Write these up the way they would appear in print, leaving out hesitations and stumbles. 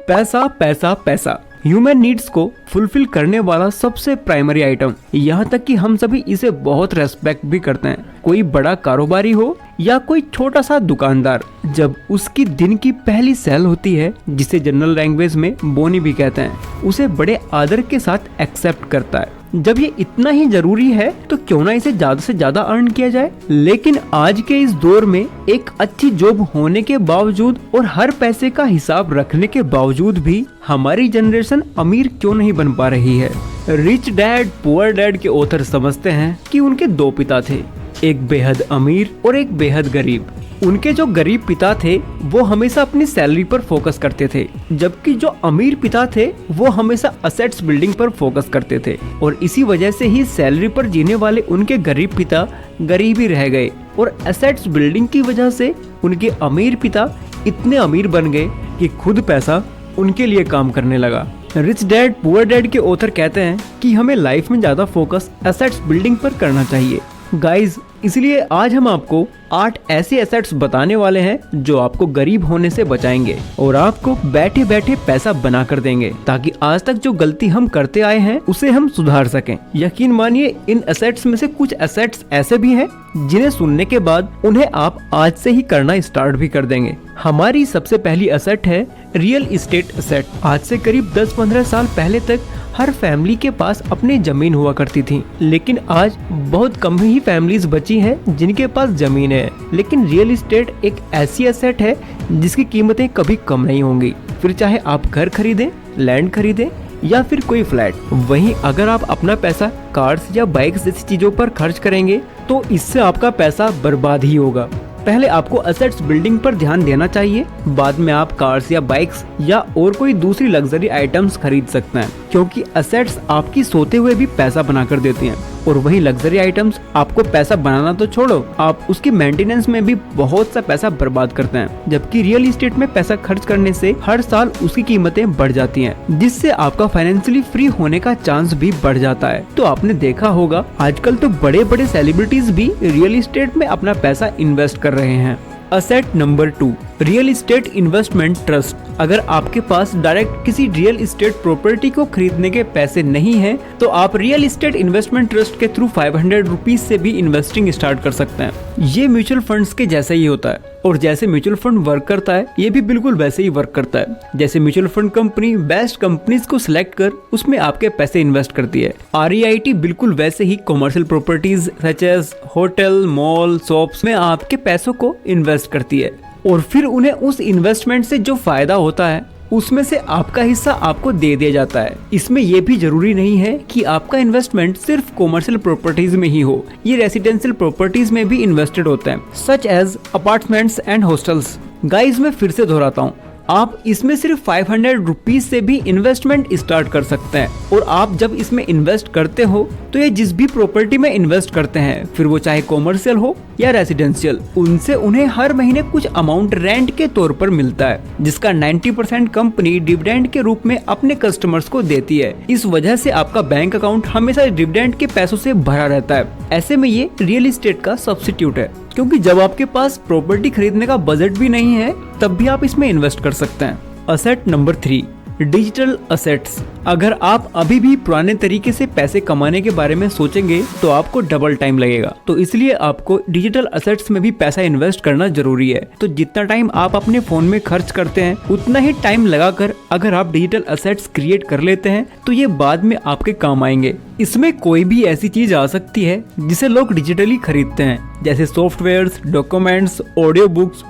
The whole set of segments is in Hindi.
पैसा पैसा पैसा ह्यूमन नीड्स को फुलफिल करने वाला सबसे प्राइमरी आइटम। यहाँ तक कि हम सभी इसे बहुत रेस्पेक्ट भी करते हैं। कोई बड़ा कारोबारी हो या कोई छोटा सा दुकानदार, जब उसकी दिन की पहली सेल होती है, जिसे जनरल लैंग्वेज में बोनी भी कहते हैं, उसे बड़े आदर के साथ एक्सेप्ट करता है। जब ये इतना ही जरूरी है तो क्यों ना इसे ज्यादा से ज्यादा अर्न किया जाए। लेकिन आज के इस दौर में एक अच्छी जॉब होने के बावजूद और हर पैसे का हिसाब रखने के बावजूद भी हमारी जनरेशन अमीर क्यों नहीं बन पा रही है। रिच डैड पुअर डैड के ऑथर समझते हैं कि उनके दो पिता थे, एक बेहद अमीर और एक बेहद गरीब। उनके जो गरीब पिता थे वो हमेशा अपनी सैलरी पर फोकस करते थे, जबकि जो अमीर पिता थे वो हमेशा असेट्स बिल्डिंग पर फोकस करते थे। और इसी वजह से ही सैलरी पर जीने वाले उनके गरीब पिता गरीब ही रह गए और असेट्स बिल्डिंग की वजह से उनके अमीर पिता इतने अमीर बन गए कि खुद पैसा उनके लिए काम करने लगा। रिच डैड पुअर डैड के ऑथर कहते हैं कि हमें लाइफ में ज्यादा फोकस एसेट्स बिल्डिंग पर करना चाहिए। गाइज, इसलिए आज हम आपको 8 ऐसे एसेट्स बताने वाले हैं जो आपको गरीब होने से बचाएंगे और आपको बैठे बैठे पैसा बना कर देंगे, ताकि आज तक जो गलती हम करते आए हैं उसे हम सुधार सकें। यकीन मानिए, इन एसेट्स में से कुछ एसेट्स ऐसे भी हैं जिन्हें सुनने के बाद उन्हें आप आज से ही करना स्टार्ट भी कर देंगे। हमारी सबसे पहली एसेट है रियल एस्टेट एसेट। आज से करीब 10-15 साल पहले तक हर फैमिली के पास अपनी जमीन हुआ करती थी, लेकिन आज बहुत कम ही फैमिलीज बची हैं जिनके पास जमीन है। लेकिन रियल एस्टेट एक ऐसी एसेट है जिसकी कीमतें कभी कम नहीं होंगी, फिर चाहे आप घर खरीदें, लैंड खरीदें या फिर कोई फ्लैट। वहीं अगर आप अपना पैसा कार्स या बाइक्स जैसी चीजों पर खर्च करेंगे तो इससे आपका पैसा बर्बाद ही होगा। पहले आपको असेट्स बिल्डिंग पर ध्यान देना चाहिए, बाद में आप कार्स या बाइक्स या और कोई दूसरी लग्जरी आइटम्स खरीद सकते हैं, क्योंकि असेट्स आपकी सोते हुए भी पैसा बना कर देती हैं। और वही लग्जरी आइटम्स आपको पैसा बनाना तो छोड़ो, आप उसकी मेंटेनेंस में भी बहुत सा पैसा बर्बाद करते हैं। जबकि रियल एस्टेट में पैसा खर्च करने से हर साल उसकी कीमतें बढ़ जाती हैं, जिससे आपका फाइनेंशियली फ्री होने का चांस भी बढ़ जाता है। तो आपने देखा होगा आजकल तो बड़े बड़े सेलिब्रिटीज भी रियल एस्टेट में अपना पैसा इन्वेस्ट कर रहे हैं। Asset number 2, real estate investment trust. अगर आपके पास डायरेक्ट किसी रियल एस्टेट प्रॉपर्टी को खरीदने के पैसे नहीं हैं, तो आप रियल एस्टेट इन्वेस्टमेंट ट्रस्ट के थ्रू 500 रुपीज से भी इन्वेस्टिंग स्टार्ट कर सकते हैं। ये म्यूचुअल फंड्स के जैसा ही होता है, और जैसे म्यूचुअल फंड वर्क करता है ये भी बिल्कुल वैसे ही वर्क करता है। जैसे mutual fund company best companies को सिलेक्ट कर उसमें आपके पैसे इन्वेस्ट करती है, REIT बिल्कुल वैसे ही commercial properties such as hotel, mall, shops में आपके पैसों को इन्वेस्ट करती है, और फिर उन्हें उस इन्वेस्टमेंट से जो फायदा होता है उसमें से आपका हिस्सा आपको दे दिया जाता है। इसमें यह भी जरूरी नहीं है कि आपका इन्वेस्टमेंट सिर्फ कॉमर्शियल प्रॉपर्टीज में ही हो, ये रेसिडेंशियल प्रॉपर्टीज में भी इन्वेस्टेड होते हैं, such as apartments and hostels. Guys, मैं फिर से दोहराता हूँ, आप इसमें सिर्फ 500 रुपीज से भी इन्वेस्टमेंट स्टार्ट कर सकते हैं। और आप जब इसमें इन्वेस्ट करते हो तो ये जिस भी प्रॉपर्टी में इन्वेस्ट करते हैं, फिर वो चाहे कॉमर्शियल हो या रेसिडेंशियल, उनसे उन्हें हर महीने कुछ अमाउंट रेंट के तौर पर मिलता है, जिसका 90% कंपनी डिविडेंड के रूप में अपने कस्टमर्स को देती है। इस वजह से आपका बैंक अकाउंट हमेशा डिविडेंड के पैसों से भरा रहता है। ऐसे में ये रियल एस्टेट का सब्स्टिट्यूट है, क्योंकि जब आपके पास प्रॉपर्टी खरीदने का बजट भी नहीं है तब भी आप इसमें इन्वेस्ट कर सकते हैं। Asset number 3, digital assets. अगर आप अभी भी पुराने तरीके से पैसे कमाने के बारे में सोचेंगे तो आपको डबल टाइम लगेगा, तो इसलिए आपको डिजिटल असेट्स में भी पैसा इन्वेस्ट करना जरूरी है। तो जितना टाइम आप अपने फोन में खर्च करते हैं उतना ही टाइम लगाकर अगर आप डिजिटल असेट्स क्रिएट कर लेते हैं तो ये बाद में आपके काम आएंगे। इसमें कोई भी ऐसी चीज आ सकती है जिसे लोग डिजिटली खरीदते हैं, जैसे softwares, documents, audio books,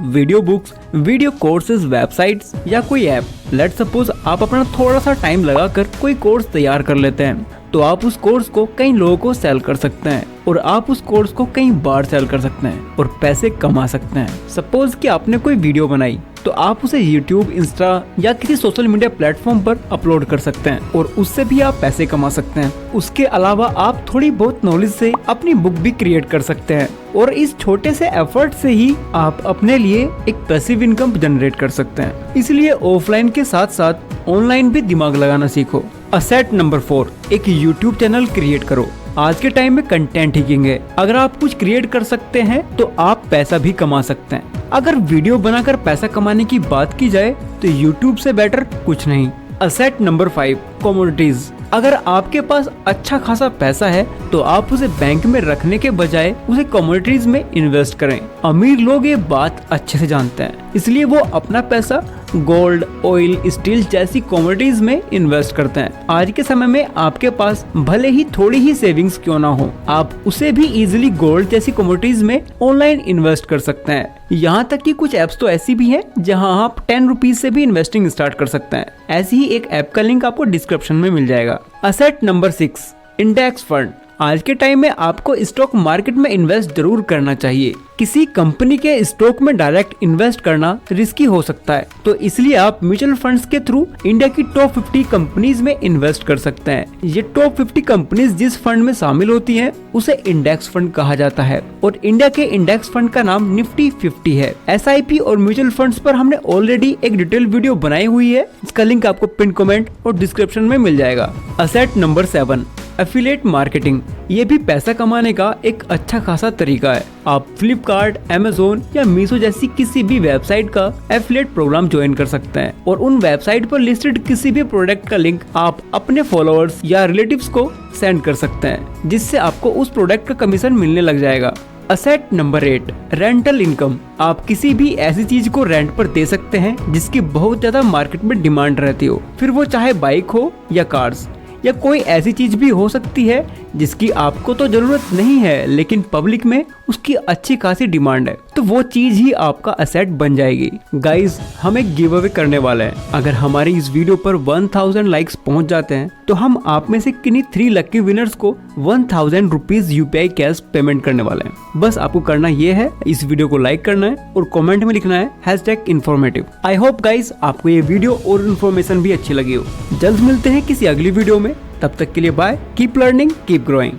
video courses, websites या कोई ऐप। लेट्स सपोज आप अपना थोड़ा सा टाइम लगाकर कोई कोर्स तैयार कर लेते हैं, तो आप उस कोर्स को कई लोगों को सेल कर सकते हैं और आप उस कोर्स को कई बार सेल कर सकते हैं और पैसे कमा सकते हैं। सपोज कि आपने कोई वीडियो बनाई तो आप उसे YouTube, इंस्टा या किसी सोशल मीडिया प्लेटफॉर्म पर अपलोड कर सकते हैं और उससे भी आप पैसे कमा सकते हैं। उसके अलावा आप थोड़ी बहुत नॉलेज से अपनी बुक भी क्रिएट कर सकते हैं और इस छोटे से एफर्ट से ही आप अपने लिए एक पैसिव इनकम जनरेट कर सकते हैं। इसलिए ऑफलाइन के साथ साथ ऑनलाइन भी दिमाग लगाना सीखो। असेट नंबर 4, एक YouTube चैनल क्रिएट करो। आज के टाइम में कंटेंट ही किंग है। अगर आप कुछ क्रिएट कर सकते हैं तो आप पैसा भी कमा सकते हैं। अगर वीडियो बनाकर पैसा कमाने की बात की जाए तो यूट्यूब से बेटर कुछ नहीं। Asset number 5, commodities. अगर आपके पास अच्छा खासा पैसा है तो आप उसे बैंक में रखने के बजाय उसे कमोडिटीज में इन्वेस्ट करें। अमीर लोग ये बात अच्छे से जानते हैं, इसलिए वो अपना पैसा गोल्ड, ऑयल, स्टील जैसी कमोडिटीज में इन्वेस्ट करते हैं। आज के समय में आपके पास भले ही थोड़ी ही सेविंग्स क्यों ना हो, आप उसे भी इजीली गोल्ड जैसी कमोडिटीज में ऑनलाइन इन्वेस्ट कर सकते हैं। यहाँ तक कि कुछ ऐप्स तो ऐसी भी हैं जहाँ आप 10 रुपीज से भी इन्वेस्टिंग स्टार्ट कर सकते हैं। ऐसी ही एक ऐप का लिंक आपको डिस्क्रिप्शन में मिल जाएगा। Asset number 6, index fund. आज के टाइम में आपको स्टॉक मार्केट में इन्वेस्ट जरूर करना चाहिए। किसी कंपनी के स्टॉक में डायरेक्ट इन्वेस्ट करना रिस्की हो सकता है, तो इसलिए आप म्यूचुअल फंड्स के थ्रू इंडिया की टॉप 50 कंपनीज में इन्वेस्ट कर सकते हैं। ये टॉप 50 कंपनीज जिस फंड में शामिल होती हैं, उसे इंडेक्स फंड कहा जाता है और इंडिया के इंडेक्स फंड का नाम निफ्टी 50 है। SIP और म्यूचुअल फंड्स पर हमने ऑलरेडी एक डिटेल वीडियो बनाई हुई है, इसका लिंक आपको पिन कमेंट और डिस्क्रिप्शन में मिल जाएगा। Asset number 7, affiliate marketing. ये भी पैसा कमाने का एक अच्छा खासा तरीका है। आप फ्लिपकार्ट, अमेज़न या मीशो जैसी किसी भी वेबसाइट का एफिलिएट प्रोग्राम ज्वाइन कर सकते हैं और उन वेबसाइट पर लिस्टेड किसी भी प्रोडक्ट का लिंक आप अपने फॉलोअर्स या रिलेटिव्स को सेंड कर सकते हैं, जिससे आपको उस प्रोडक्ट का कमीशन मिलने लग जाएगा। Asset number 8, rental income. आप किसी भी ऐसी चीज को रेंट पर दे सकते हैं जिसकी बहुत ज्यादा मार्केट में डिमांड रहती हो, फिर वो चाहे बाइक हो या कार्स या कोई ऐसी चीज भी हो सकती है जिसकी आपको तो जरूरत नहीं है लेकिन पब्लिक में उसकी अच्छी खासी डिमांड है, तो वो चीज ही आपका असेट बन जाएगी। गाइज, हम एक गिव अवे करने वाले हैं। अगर हमारी इस वीडियो पर 1000 लाइक्स पहुंच जाते हैं तो हम आप में से किन्हीं 3 लकी विनर्स को 1000 रुपीज UPI कैश पेमेंट करने वाले हैं। बस आपको करना ये है, इस वीडियो को लाइक करना है और कमेंट में लिखना है #informative। आई होप गाइज आपको ये वीडियो और इन्फॉर्मेशन भी अच्छी लगी हो। जल्द मिलते हैं किसी अगली वीडियो में, तब तक के लिए bye. Keep learning, keep growing.